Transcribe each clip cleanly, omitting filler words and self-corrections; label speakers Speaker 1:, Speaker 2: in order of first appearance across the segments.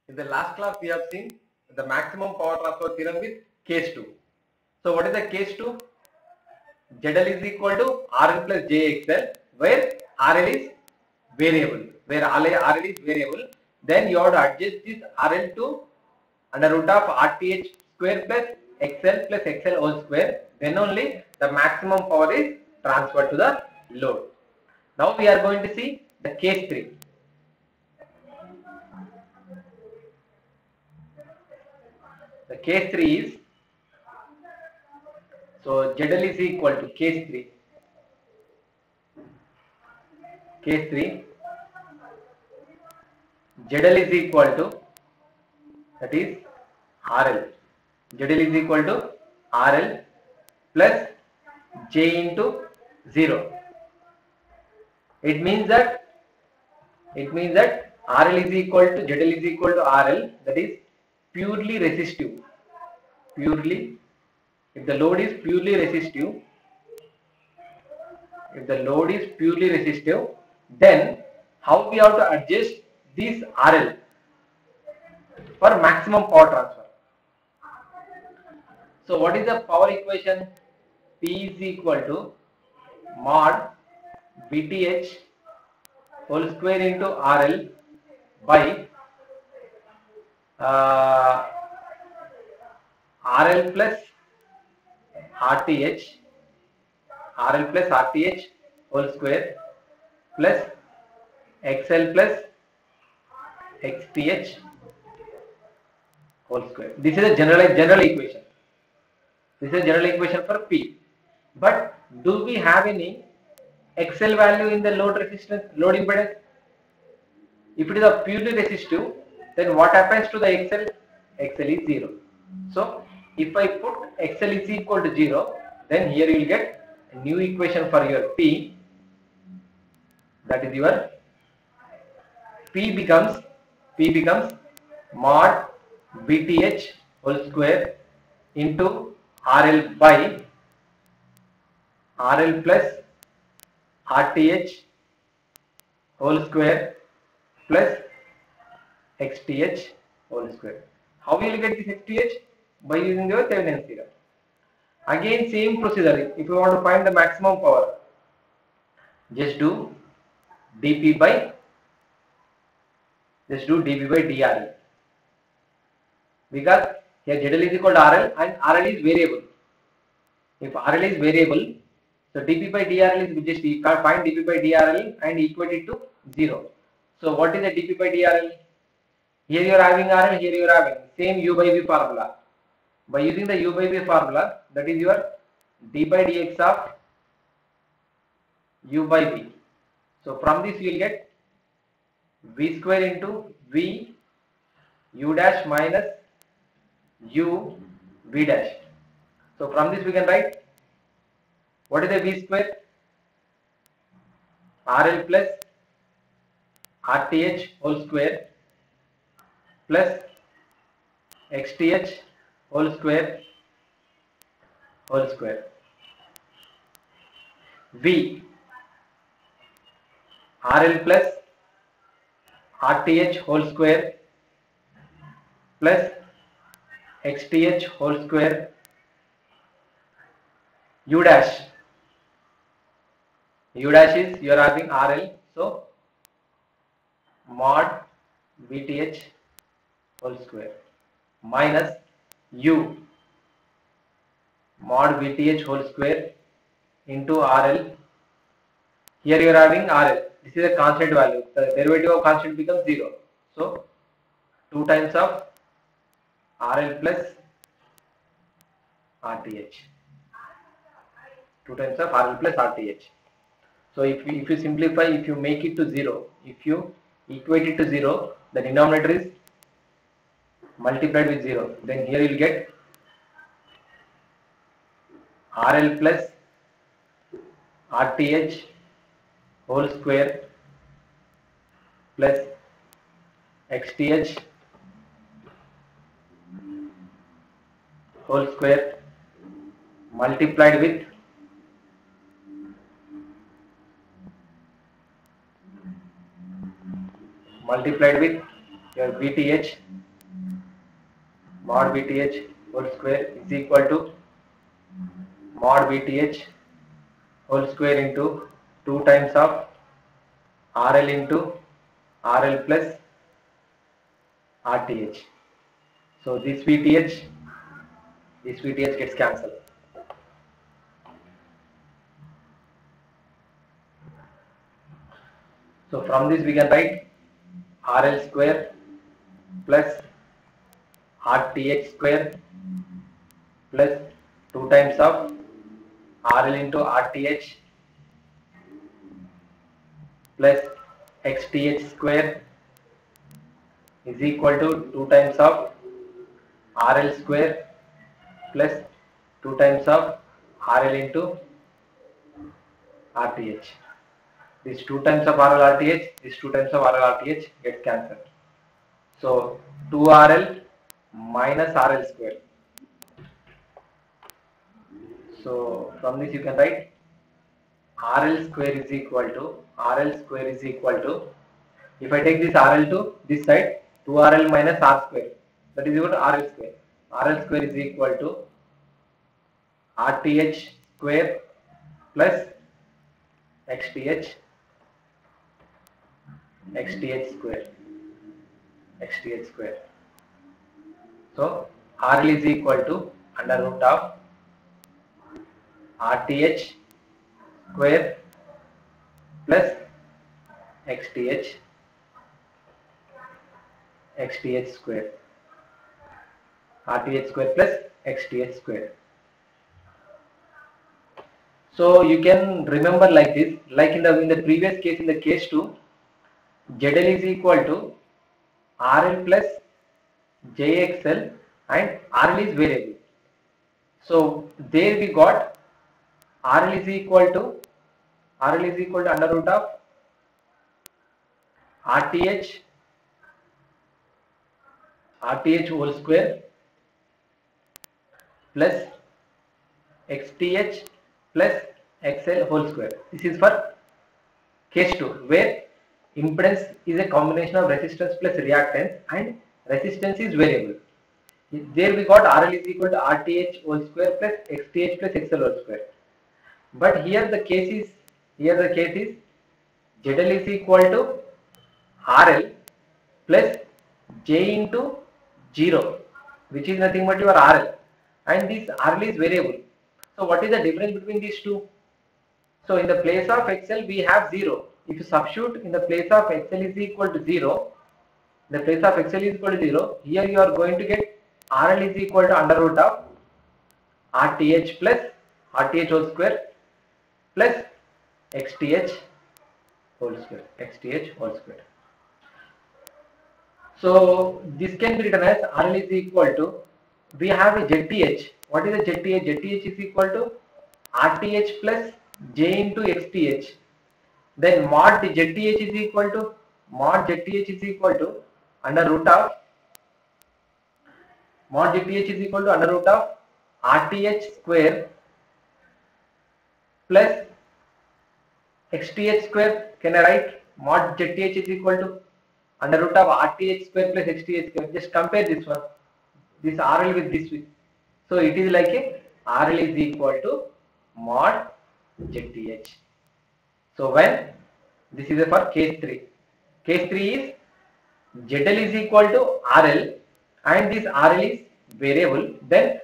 Speaker 1: In the last class, we have seen the maximum power transfer theorem with case 2. So, what is the case 2? ZL is equal to RL plus JXL, where RL is variable. Where RL is variable, then you have to adjust this RL to under root of RTH square plus XL plus XL whole square. Then only the maximum power is transferred to the load. Now we are going to see the case 3. The case 3 is, so ZL is equal to case 3. Case 3, ZL is equal to, that is RL. ZL is equal to RL plus J into 0. It means that RL is equal to ZL is equal to RL, that is purely resistive. Purely, if the load is purely resistive, then how we have to adjust this RL for maximum power transfer? So what is the power equation? P is equal to mod VTH whole square into RL by RL plus RTH whole square plus XL plus XTH whole square. This is a general equation. This is a general equation for P. But do we have any XL value in the load resistance, load impedance? If it is a purely resistive, then what happens to the XL? XL is 0. So if I put XL is equal to 0, then here you will get a new equation for your P. That is your P becomes mod VTH whole square into RL by RL plus RTH whole square plus XTH whole square. How will you get this XTH? By using your Thevenin's theorem. Again, same procedure. If you want to find the maximum power, just do dP by dRL. Because here ZL is equal to RL and RL is variable. If RL is variable, so dP by dRL is just, you can't find dP by dRL and equate it to 0. So what is the dP by dRL? Here you are having RL, here you are having same U by V formula. By using the U by V formula, that is your d by dx of U by V. So from this you will get V square into V U dash minus U V dash. So from this we can write, what is the V square? RL plus RTH whole square plus XTH whole square. V RL plus RTH whole square plus XTH whole square. U dash is, you are having RL, so mod VTH whole square minus U mod VTH whole square into RL. Here you are having RL. This is a constant value. The derivative of constant becomes 0. So 2 times of RL plus RTH. 2 times of RL plus RTH. So if you simplify, if you make it to 0, if you equate it to 0, the denominator is multiplied with 0. Then here you will get RL plus RTH whole square plus XTH whole square multiplied with your VTH mod VTH whole square is equal to mod VTH whole square into 2 times of RL into RL plus RTH. So this VTH gets cancelled. So from this we can write RL square plus RTH square plus 2 times of RL into RTH plus XTH square is equal to 2 times of RL square plus 2 times of RL into RTH. These 2 times of RL RTH, these 2 times of RL RTH gets cancelled. So 2RL minus RL square. So from this you can write RL square is equal to if I take this RL to this side 2RL minus R square, that is equal to RL square. RL square is equal to RTH square plus XTH square. So RL is equal to under root of RTH square plus XTH square. RTH square plus XTH square. So you can remember like this, like in the previous case, in the case 2, ZL is equal to RL plus JXL and RL is variable. So there we got RL is equal to under root of RTH whole square plus XTH plus XL whole square. This is for case 2, where impedance is a combination of resistance plus reactance and resistance is variable. There we got RL is equal to RTH whole square plus XTH plus XL whole square. But here the case is ZL is equal to RL plus J into 0, which is nothing but your RL, and this RL is variable. So what is the difference between these two? So in the place of XL we have 0. If you substitute in the place of XL is equal to 0, here you are going to get RL is equal to under root of RTH plus RTH whole square plus XTH whole square. So this can be written as RL is equal to, we have a ZTH. What is a ZTH? ZTH is equal to RTH plus J into XTH. Then mod ZTH is equal to under root of RTH square plus XTH square. Can I write mod ZTH is equal to under root of RTH square plus XTH square? Just compare this one, this RL with this. So it is like a RL is equal to mod ZTH. So when this is for case 3. Case 3 is ZL is equal to RL and this RL is variable. Then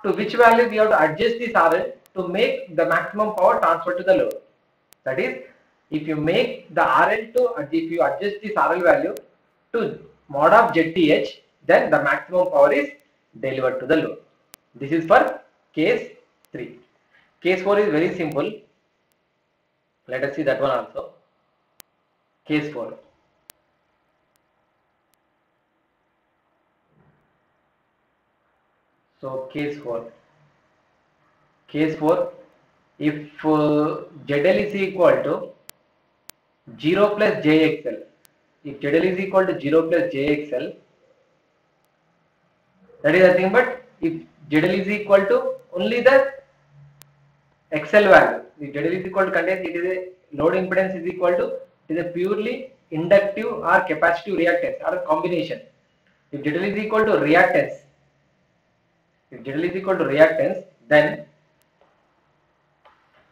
Speaker 1: to which value we have to adjust this RL to make the maximum power transfer to the load. That is, if you make the if you adjust this RL value to mod of ZTH, then the maximum power is delivered to the load. This is for case 3. Case 4 is very simple. Let us see that one also. Case 4. So case 4, if ZL is equal to 0 plus JXL, that is nothing but if ZL is equal to only the XL value, if ZL is equal to contains, it is a load impedance is equal to, it is a purely inductive or capacitive reactance or a combination. If ZL is equal to reactance, then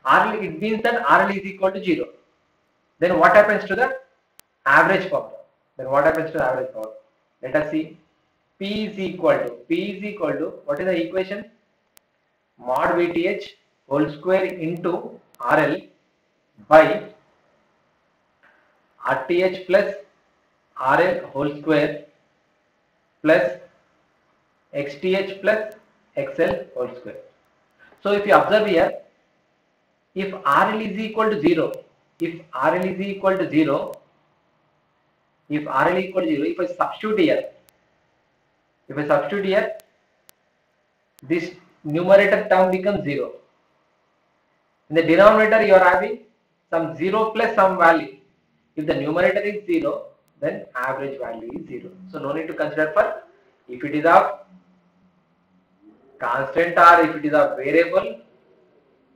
Speaker 1: RL, it means that RL is equal to 0. Then what happens to the average power? Let us see. P is equal to, what is the equation? Mod VTH whole square into RL by RTH plus RL whole square plus XTH plus XL whole square. So if you observe here, if RL is equal to 0, if I substitute here, this numerator term becomes 0. In the denominator, you are having some 0 plus some value. If the numerator is 0, then average value is 0. So no need to consider for if it is of constant or if it is a variable.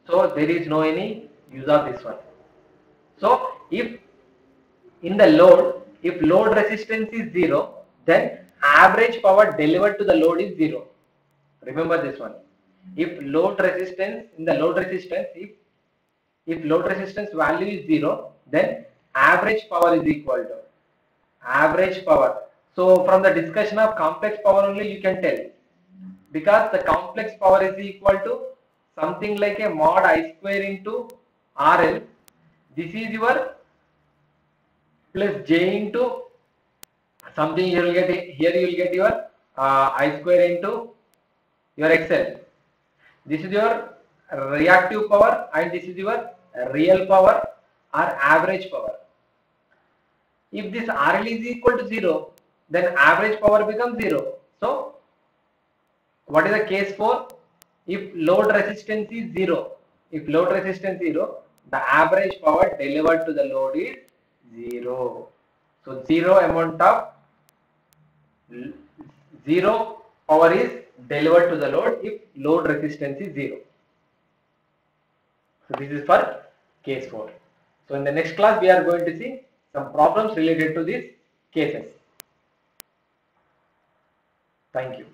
Speaker 1: So there is no any use of this one. So if in the load, if load resistance is 0, then average power delivered to the load is 0. Remember this one. If load resistance, if load resistance value is 0, then average power is equal to average power. So from the discussion of complex power only you can tell, because the complex power is equal to something like a mod I square into RL. This is your plus J into something, you will get here, you will get your I square into your XL. This is your reactive power and this is your real power or average power. If this RL is equal to 0, then average power becomes 0. So what is the case for? If load resistance is 0, the average power delivered to the load is 0. So 0 power is delivered to the load if load resistance is 0. So this is for case 4. So in the next class we are going to see some problems related to these cases. Thank you.